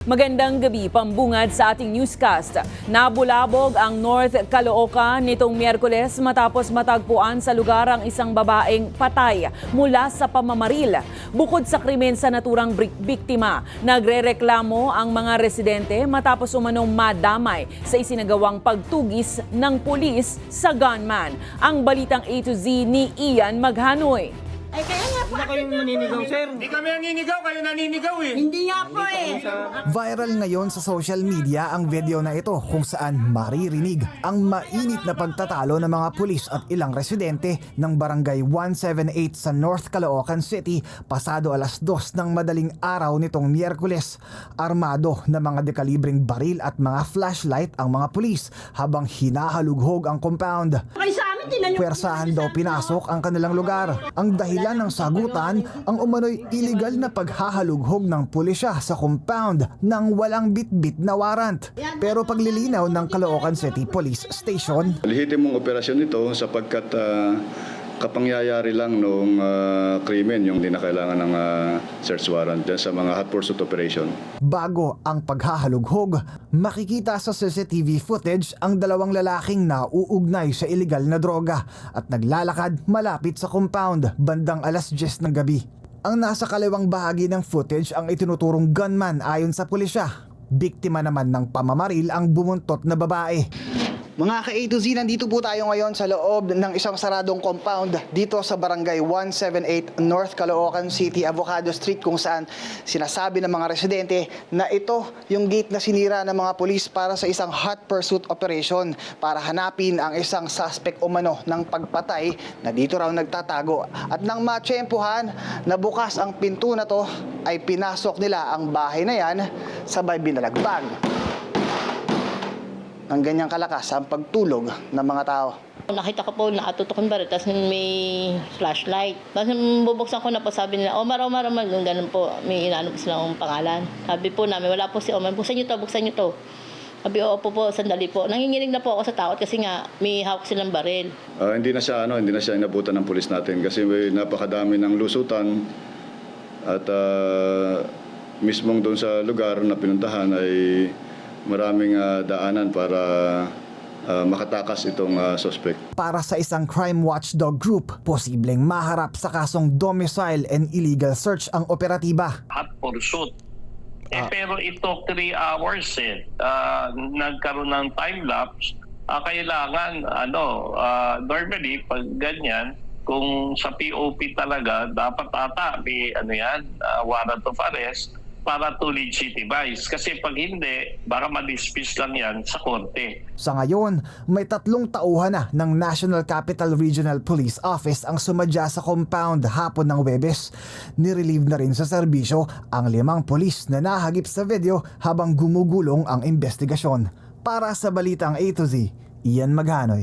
Magandang gabi, pambungad sa ating newscast. Nabulabog ang North Caloocan nitong Miyerkules matapos matagpuan sa lugar ang isang babaeng patay mula sa pamamaril. Bukod sa krimen sa naturang biktima, nagrereklamo ang mga residente matapos umanong madamay sa isinagawang pagtugis ng pulis sa gunman. Ang balitang A to Z ni Ian Maghanoy. Ay, kaya nga po. Hindi kayo naninigaw, sir. Hindi kami naninigaw, kayo naninigaw eh. Hindi nga po eh. Viral ngayon sa social media ang video na ito kung saan maririnig ang mainit na pagtatalo ng mga pulis at ilang residente ng Barangay 178 sa North Caloocan City pasado alas 2 ng madaling araw nitong Miyerkules. Armado na mga dekalibring baril at mga flashlight ang mga pulis habang hinahalughog ang compound. Kay sa amin, tinan nyo. Puwersahan daw pinasok ang kanilang lugar. Ang dahilan ng sagutan, ang umano'y iligal na paghahalughog ng pulisya sa compound nang walang bitbit na warrant. Pero paglilinaw ng Caloocan City Police Station, Lehitimong operasyon ito sapagkat kapangyayari lang noong krimen yung hindi na kailangan ng search warrant dyan sa mga hot pursuit operation. bago ang paghahalughog, makikita sa CCTV footage ang dalawang lalaking nauugnay sa iligal na droga at naglalakad malapit sa compound bandang alas 10 ng gabi. Ang nasa kaliwang bahagi ng footage ang itinuturong gunman ayon sa pulisya. Biktima naman ng pamamaril ang bumuntot na babae. Mga ka-A to Z, nandito po tayo ngayon sa loob ng isang saradong compound dito sa Barangay 178 North Caloocan City, Avocado Street, kung saan sinasabi ng mga residente na ito yung gate na sinira ng mga pulis para sa isang hot pursuit operation para hanapin ang isang suspect umano ng pagpatay na dito raw nagtatago. At nang matsyempohan na bukas ang pinto na to, ay pinasok nila ang bahay na yan, sabay binalagbag ng ganyang kalakas ang pagtulog ng mga tao. Nakita ko po nakatutok ang baril, tapos may flashlight. Tapos bubuksan ko na po, sabi nila, Omar, yung ganun po, may inaano po silang pangalan. Sabi po namin, wala po si Omar, buksan nyo to. Sabi, oo po, sandali po. Nanginginig na po ako sa takot kasi nga may hawak silang baril. Hindi na siya inabutan ng pulis natin kasi may napakadami ng lusutan at mismong doon sa lugar na pinuntahan ay maraming daanan para makatakas itong suspect. Para sa isang crime watchdog group, posibleng maharap sa kasong domicile and illegal search ang operatiba. Hot pursuit. Pero it took 3 hours nagkaroon ng time-lapse. Kailangan, normally, pag ganyan, kung sa POP talaga, dapat may warrant of arrest para to legitimize. Kasi pag hindi, baka ma-dismiss lang yan sa korte. Sa ngayon, may 3 tauhan na ng National Capital Regional Police Office ang sumadya sa compound hapon ng Huwebes. Nirelieve na rin sa serbisyo ang 5 pulis na nahagip sa video habang gumugulong ang investigasyon. Para sa Balitang A to Z, Ian Maghanoy.